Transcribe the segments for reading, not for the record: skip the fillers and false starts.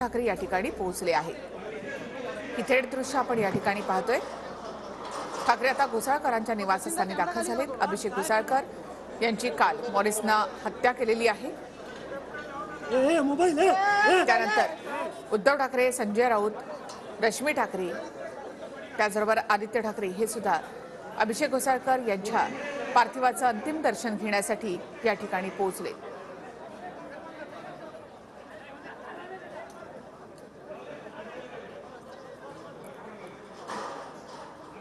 ठाकरे या ठिकाणी पोहोचले आहे। ही थेट दृश्य आपण या ठिकाणी पाहतोय। ठाकरे आता घोसाळकरांच्या निवासस्थानी दाखल झालेत। अभिषेक घोसाळकर यांची काल मॉरिसना हत्या केलेली आहे। त्यानंतर उद्धव ठाकरे, संजय राऊत, रश्मी ठाकरे, त्याचबरोबर आदित्य ठाकरे हे सुद्धा अभिषेक घोसाळकर यांच्या पार्थिवाचं अंतिम दर्शन घेण्यासाठी या ठिकाणी पोहोचले।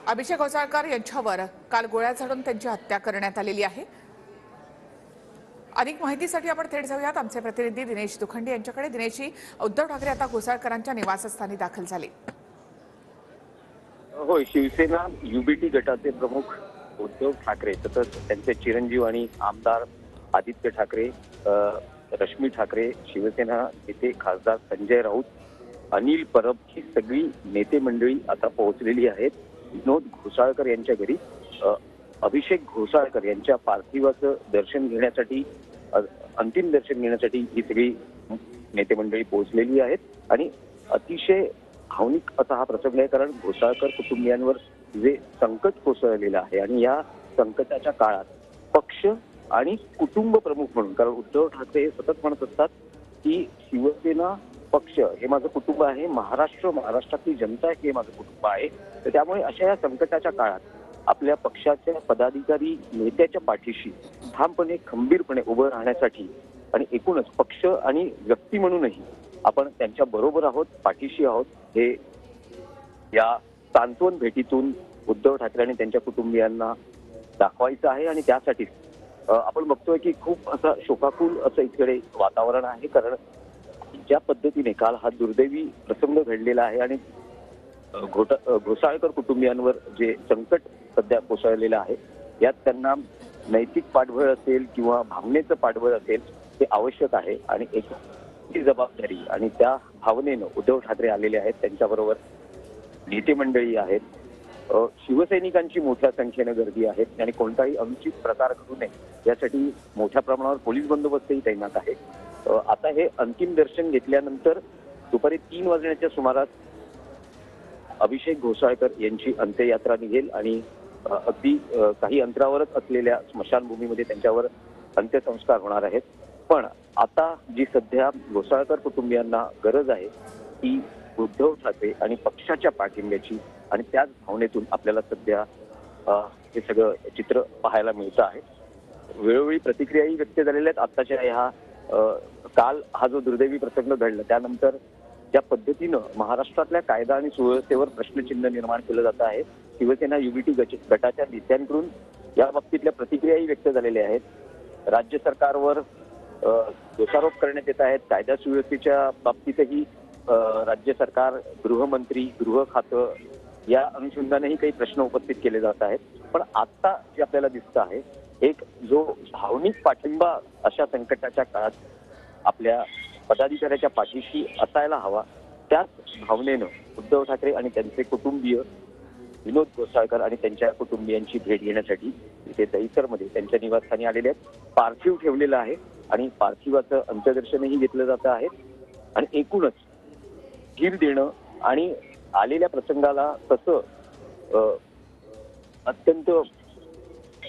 अभिषेक घोसाळकर यांच्यावर काल गोळ्या झाडून त्यांची हत्या करण्यात आलेली आहे। अधिक माहितीसाठी आपण थेट जाऊयात आमचे प्रतिनिधी दिनेश दुखंडे यांच्याकडे। दिनेशजी, उद्धव ठाकरे आता घोसाळकरांच्या निवासस्थानी दाखल झाले। होय, शिवसेना युबीटी गटाचे प्रमुख उद्धव ठाकरे तसंच त्यांचे चिरंजीव आणि आमदार आदित्य ठाकरे, रश्मी ठाकरे, शिवसेना नेते खासदार संजय राऊत, अनिल परब ही सगळी नेते मंडळी आता पोहोचलेली आहेत विनोद घोसाळकर यांच्या घरी। अभिषेक घोसाळकर यांच्या पार्थिवाचं दर्शन घेण्यासाठी, अंतिम दर्शन घेण्यासाठी ही सगळी नेते मंडळी पोहोचलेली आहेत आणि अतिशय भावनिक असा हा प्रसंग आहे, कारण घोसाळकर कुटुंबियांवर जे संकट कोसळलेलं आहे आणि या संकटाच्या काळात पक्ष आणि कुटुंब प्रमुख म्हणून, कारण उद्धव ठाकरे सतत म्हणत असतात की शिवसेना पक्ष हे माझं कुटुंब आहे, महाराष्ट्रातली जनता हे माझं कुटुंब आहे। तर त्यामुळे अशा या संकटाच्या काळात आपल्या पक्षाच्या पदाधिकारी नेत्याच्या पाठीशी ठामपणे खंबीरपणे उभं राहण्यासाठी आणि एकूणच पक्ष आणि व्यक्ती म्हणूनही आपण त्यांच्या बरोबर आहोत, पाठीशी आहोत, हे या सांत्वन भेटीतून उद्धव ठाकरे आणि त्यांच्या कुटुंबियांना दाखवायचं आहे। आणि त्यासाठीच आपण बघतोय की खूप असं शोकाकुल असं इकडे वातावरण आहे, कारण ज्या पद्धतीने काल हा दुर्दैवी प्रसंग घडलेला आहे आणि घोसाळकर कुटुंबियांवर जे संकट सध्या कोसळलेलं आहे, यात त्यांना नैतिक पाठबळ असेल किंवा भावनेचं पाठबळ असेल ते आवश्यक आहे आणि एक जबाबदारी आणि त्या भावनेनं उद्धव ठाकरे आलेले आहेत। त्यांच्याबरोबर नेते मंडळी आहेत, शिवसैनिकांची मोठ्या संख्येनं गर्दी आहे आणि कोणताही अनुचित प्रकार घडू नये यासाठी मोठ्या प्रमाणावर पोलीस बंदोबस्तही तैनात आहे। आता हे अंतिम दर्शन घेतल्यानंतर दुपारी 3 वाजण्याच्या सुमारास अभिषेक घोसाळकर यांची अंत्ययात्रा निघेल आणि अगदी काही अंतरावरच असलेल्या स्मशानभूमीमध्ये त्यांच्यावर अंत्यसंस्कार होणार आहेत। पण आता जी सध्या घोसाळकर कुटुंबियांना गरज आहे ती उद्धव ठाकरे आणि पक्षाच्या पाठिंब्याची, आणि त्याच भावनेतून आपल्याला सध्या हे सगळं चित्र पाहायला मिळतं आहे। वेळोवेळी प्रतिक्रियाही व्यक्त झालेल्या आहेत। आत्ताच्या ह्या काल हा जो दुर्दैवी प्रसंग घडला त्यानंतर ज्या पद्धतीनं महाराष्ट्रातल्या कायदा आणि सुव्यवस्थेवर प्रश्नचिन्ह निर्माण केलं जात आहे, शिवसेना युबीटी गटाच्या नेत्यांकडून या बाबतीतल्या प्रतिक्रियाही व्यक्त झालेल्या आहेत। राज्य सरकारवर दोषारोप करण्यात येत आहेत। कायदा सुव्यवस्थेच्या बाबतीतही राज्य सरकार, गृहमंत्री, गृह खातं या अनुषंगानेही काही प्रश्न उपस्थित केले जात आहेत। पण आता जे आपल्याला दिसतं आहे, एक जो भावनिक पाठिंबा अशा संकटाच्या काळात आपल्या पदाधिकाऱ्याच्या पाठीशी असायला हवा, त्याच भावनेनं उद्धव ठाकरे आणि त्यांचे कुटुंबीय विनोद घोसाळकर आणि त्यांच्या कुटुंबियांची भेट घेण्यासाठी इथे दहिसरमध्ये त्यांच्या निवासस्थानी आलेले आहेत। पार्थिव ठेवलेलं आहे आणि पार्थिवाचं अंत्यदर्शनही घेतलं जातं आहे आणि एकूणच धीर देणं आणि आलेल्या प्रसंगाला कसं अत्यंत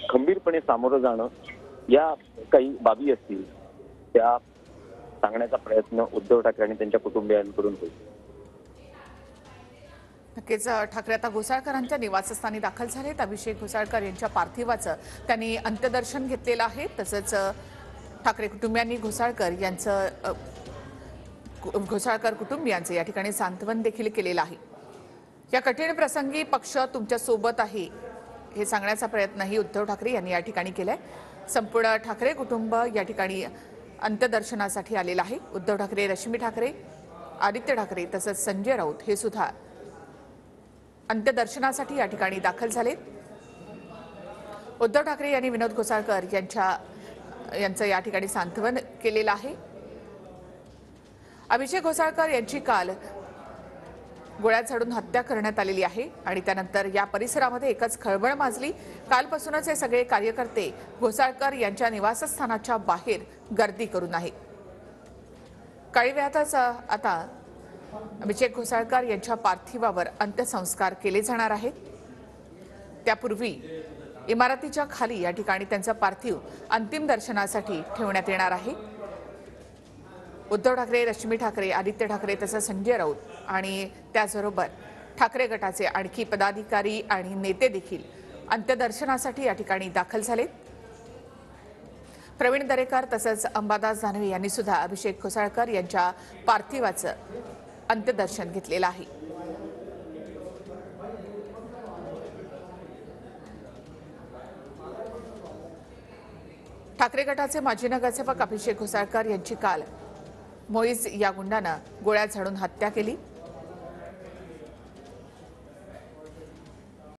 खंबीरपणे सामोरं जाणं या काही बाबी असतील त्या सांगण्याचा प्रयत्न उद्धव ठाकरे आणि त्यांच्या कुटुंबियांकडून होईल। नक्कीच ठाकरे आता घोसाळकरांच्या निवासस्थानी दाखल झालेत। अभिषेक घोसाळकर यांच्या पार्थिवाचं त्यांनी अंत्यदर्शन घेतलेलं आहे। तसंच ठाकरे कुटुंबियांनी घोसाळकर कुटुंबियांचे या ठिकाणी सांत्वन देखील केलेलं आहे। या कठीण प्रसंगी पक्ष तुमच्या सोबत आहे हे सांगण्याचा प्रयत्नही उद्धव ठाकरे यांनी या ठिकाणी केलाय। संपूर्ण ठाकरे कुटुंब या ठिकाणी अंत्यदर्शनासाठी आलेलं आहे। उद्धव ठाकरे, रश्मी ठाकरे, आदित्य ठाकरे तसंच संजय राऊत हे सुद्धा अंत्यदर्शनासाठी या ठिकाणी दाखल झालेत। उद्धव ठाकरे यांनी विनोद घोसाळकर यांचं या ठिकाणी सांत्वन केलेलं आहे। अभिषेक घोसाळकर यांची काल गोळ्या झाडून हत्या करण्यात आलेली आहे आणि त्यानंतर या परिसरामध्ये एकच खळबळ माजली। कालपासूनच हे सगळे कार्यकर्ते घोसाळकर यांच्या निवासस्थानाच्या बाहेर गर्दी करून आहेत। काही वेळातच आता अभिषेक घोसाळकर यांच्या पार्थिवावर अंत्यसंस्कार केले जाणार आहेत। त्यापूर्वी इमारतीच्या खाली या ठिकाणी त्यांचा पार्थिव अंतिम दर्शनासाठी ठेवण्यात येणार आहे। उद्धव ठाकरे, रश्मी ठाकरे, आदित्य ठाकरे तसंच संजय राऊत आणि त्याचबरोबर ठाकरे गटाचे आणखी पदाधिकारी आणि नेते देखील अंत्यदर्शनासाठी या ठिकाणी दाखल झालेत। प्रवीण दरेकर तसंच अंबादास दानवे यांनी सुद्धा अभिषेक घोसाळकर यांच्या पार्थिवाचं अंत्यदर्शन घेतलेलं आहे। ठाकरे गटाचे माजी नगरसेवक अभिषेक घोसाळकर यांची काल मोईज या गुंडानं गोळ्या झाडून हत्या केली।